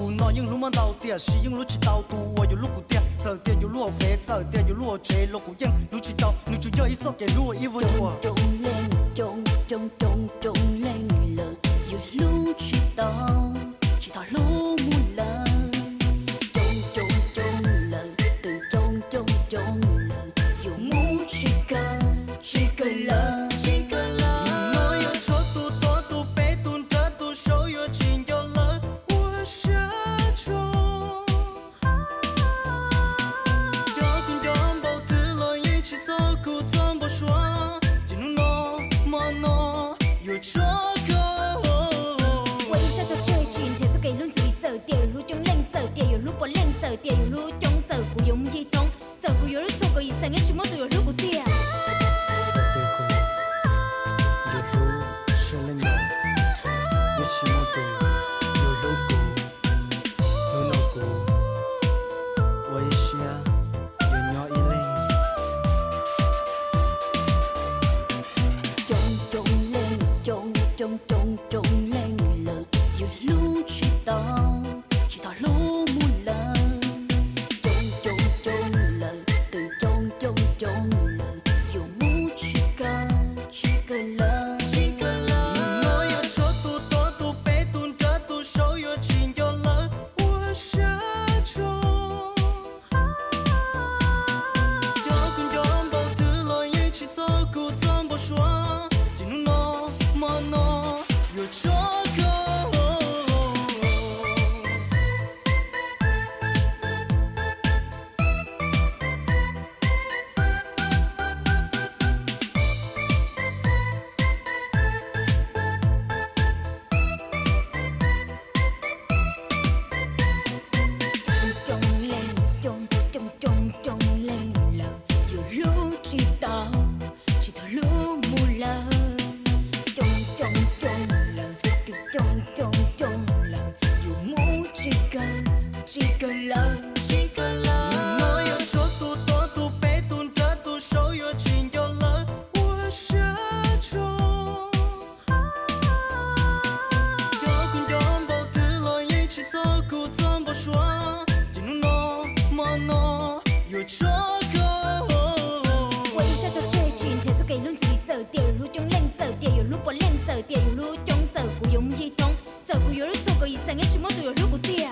度，那英路嘛到底，是英路去到度，我有路古点，走点有路飞，走点有路追，路古英路去到，路就要一手给路一无多。中lên了，有路去到，直到路木了。中了，对中了，有木去个了。我有车度多度被动这度手有情有了，我下车。交通拥抱的了，一起走路怎么说？进入诺么诺有车口。我一下就追进，前次给轮子走掉，有路中冷走掉，有路不冷走掉，有路中走过用一通，走过有路走过一生一起么都有路过掉。中lên了，有路去到，直到路木了。中了，对中了，有木去个了。我有车度多度被动这度手有情有了，我下车。交通拥抱的了，一起走路怎么说？进入诺么诺有车口。中lên了，有路去到，直到路木了。中了，对中了，有木去个了。我有车度多度被动这度手有情有了，我下车。交通拥抱的了，一起走路怎么说？进入诺么诺有车口。我一下就追进，前次给轮子走掉，有路中冷走掉，有路不冷走掉，有路中走过用一通，走过有路走过一生一起么都有路过掉。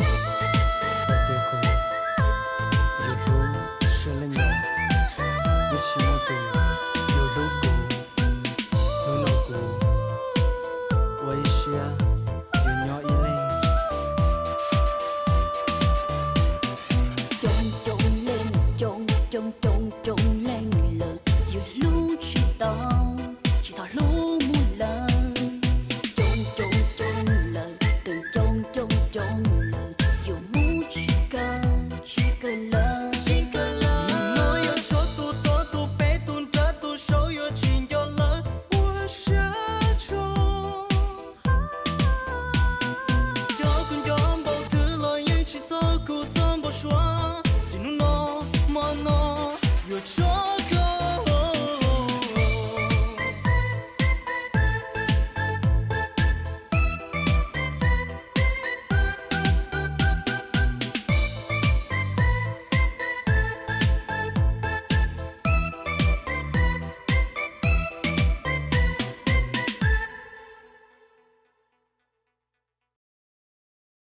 中lên了，有路去到，直到路木了。中了，对中了，有木去个了。我有车度多度被动这度手有情有了，我下车。交通拥抱的了，一起走路怎么说？进入诺么诺有车。